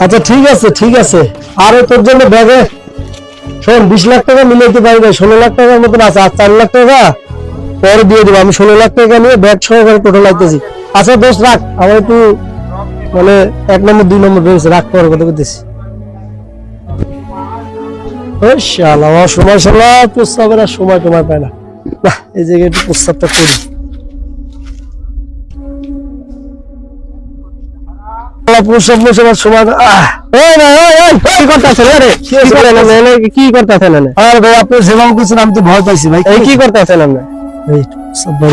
আচ্ছা ঠিক আছে আরে তোর জন্য ব্যাগে শোন 20 লাখ টাকা মিলাইতে পারবে 16 লাখ টাকার মতো আছে আর 4 লাখ টাকা পরে দিয়ে দেবো আমি 16 লাখ টাকা নিয়ে ব্যাগ সহকারে টোটাল আইতেছি আচ্ছা দোস্ত রাখ আমার একটু মানে 1 নম্বর 2 নম্বর রয়েছে রাখ পরে কথা বলতেছি ওই শালা আমার সময় প্রস্তাবের আর সময় তোমায় পায় না না এই জায়গায় একটু প্রস্তাবটা করি কি করতেছেন আরে ভাই আপনি যেভাবে করছেন আমি তো ভয় পাইছি ভাই কি করতেছেন আপনি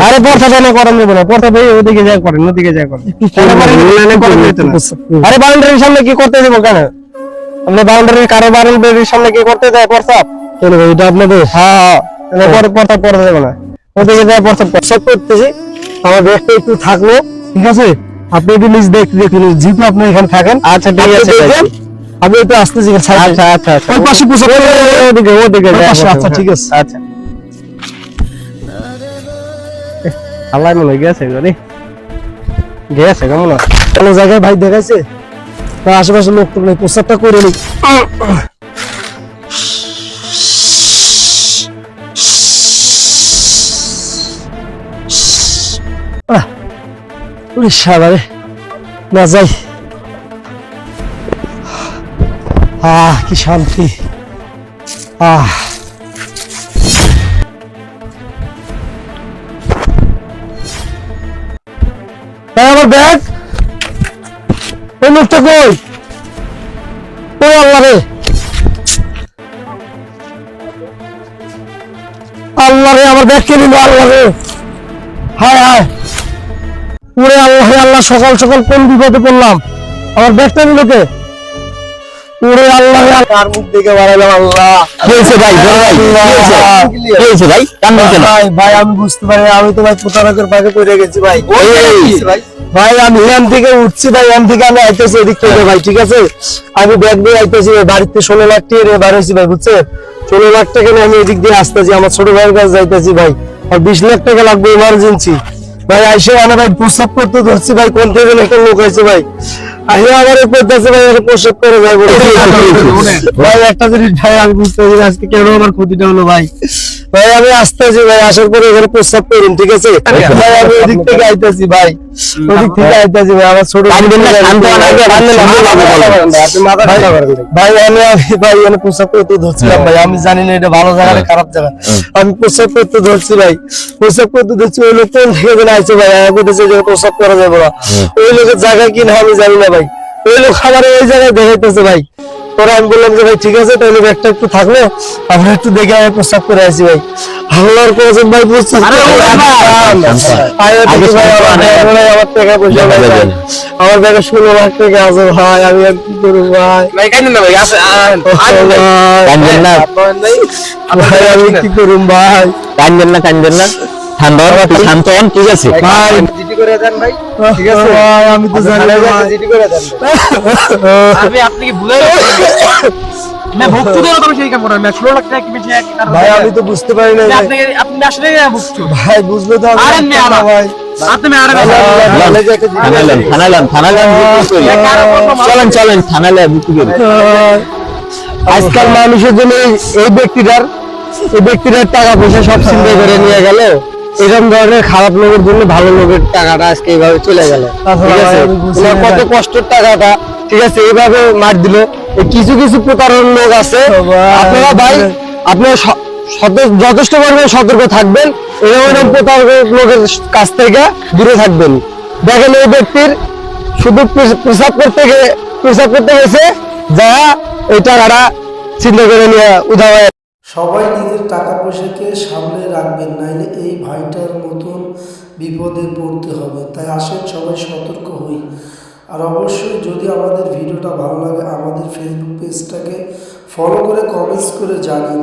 আরে পড়তা দেন করেন দেব না পড়তা ভাই ওদিকে যায় করেন ওদিকে যায় করেন আরে বাউন্ডারির সামনে কি করতে দেব কেন আপনি বাউন্ডারির কারো বাউন্ডারির সামনে কি করতে যায় প্রস্তাব কেন ভাই এটা আপনাদের হ্যাঁ পরে পড়তা পড়ে দেব না ওদিকে যায় প্রস্তাব করতেছি আমার ব্যাগটা একটু থাকলো ঠিক আছে আপনি একটু নিজ দেখুন যেহেতু আপনি এখানে থাকেন আচ্ছা ঠিক আছে আমি একটু আসতেছি আচ্ছা আচ্ছা ওই পাশে ওদিকে আচ্ছা ঠিক আছে আচ্ছা আল্লাহ মনে গেছে রে গেছে কেমন কোনো জায়গায় ভাই দেখাইছে তা আশেপাশে লোক তো নেই প্রস্তাবটা করে নি সাবারে না যাই কি শান্তি আমার ব্যাগ ওই লোকটা কই ওই আল্লাহ রে আমার ব্যাগ কে নিল আল্লাহ রে হায় হায় পুরে আল্লাহ সকাল সকাল কোন বিপদে পড়লাম আমার ব্যাগটা নিল কে পুরে আল্লাহ আর মুখ দেখে বাড়াইলাম আল্লাহ হয়েছে ভাই হয়েছে ভাই ভাই আমি বুঝতে পারি আমি তো ভাই প্রতারকের পাকে পড়ে গেছি ভাই ভাই আমি এখান থেকে উঠছি ভাই এখান থেকে আমি আইতেছি এদিক থেকে ভাই ঠিক আছে আমি ব্যাগ দিয়ে আইতেছি বাড়িতে 16 লাখ টাকা নিয়ে বার হয়েছি ভাই বুঝছেন 16 লাখ টাকা নিয়ে আমি এদিক দিয়ে আসতেছি আমার ছোট ভাইয়ের কাছে যাইতেছি ভাই আর 20 লাখ টাকা লাগবে ইমার্জেন্সি ভাই আইসে মানে ভাই প্রস্তাব করতে ধরছি ভাই কোন থেকে একটা লোক আছে ভাই আহিয়া আমার করতেছে ভাই একটা প্রস্তাব করে ভাই ভাই একটা জিনিস ভাই আমি বুঝতে পারি আজকে কেন আমার ক্ষতিটা হলো ভাই ভাই আমি আসতেছি ভাই আসার পরে এখানে প্রস্তাব করুন ঠিক আছে ভাই আমি ওদিক থেকে আইতেছি ভাই ওদিক থেকে আইতেছি ভাই আমার ছোট ভাই আমি ভাই এখানে প্রস্তাব করতে ধরছিলাম ভাই আমি জানি না এটা ভালো জায়গা না খারাপ জায়গা আমি প্রস্তাব করতে ধরছি ভাই প্রস্তাব করতে ধরছি ওই লোক কোন থেকে যেন আইছে ভাই আমি বলতেছি যে প্রস্তাব করা যাবে না ওই লোকের জায়গা কি না আমি জানি না ভাই ওই লোক আমার ওই জায়গায় দেখাইতেছে ভাই পরে আমি বললাম যে ভাই ঠিক আছে তাহলে ব্যাগটা একটু থাকলো আমরা একটু দেখে আমি প্রস্তাব করে আসি ভাই আল্লাহর কসম ভাই প্রস্তাব আমার টাকা পয়সা আমার ব্যাগে 16 লাখ টাকা আছে ভাই আমি আর কি করবো ভাই ভাই আমি কি করুম ভাই কান্দেন না শান্ত হন ঠিক আছে ভাই জিডি করে দেন ভাই ঠিক আছে ভাই আমি তো জানি না জিডি করে দেন আপনি কি ভুলে मैं भुगतू दे रहा था সেই কাম করে मैं 16 লাখ টাকা কি বেশি এক কারণ ভাই আমি তো বুঝতে পারি না আপনি আসলে ভুগছো ভাই বুঝলে তো আরে না ভাই আপনি আরে থানায় চলেন থানায় বুঝতে করি আজকাল মানুষের জন্য এই ব্যক্তিটার টাকা পয়সা সব চিন্তা করে নিয়ে গেল এরকম ধরনের খারাপ লোকের জন্য ভালো লোকের টাকাটা আজকে এইভাবে চলে গেল ঠিক আছে কত কষ্টের টাকাটা ঠিক আছে এইভাবে মার দিল কিছু প্রতারণ লোক আছে আপনারা ভাই আপনারা যথেষ্ট পরিমাণে সতর্ক থাকবেন এরকম প্রতারক লোকের কাছ থেকে দূরে থাকবেন দেখেন এই ব্যক্তির শুধু প্রস্রাব করতে গেছে যা এই টাকাটা চিন্তা করে নিয়ে উধাও হয়ে সবাই নিজের টাকা পয়সাকে সামলে রাখবেন নাইলে এই ভাইটার মতন বিপদে পড়তে হবে তাই আসেন সবাই সতর্ক হই আর অবশ্যই যদি আমাদের ভিডিওটা ভালো লাগে আমাদের ফেসবুক পেজটাকে ফলো করে কমেন্টস করে জানিয়ে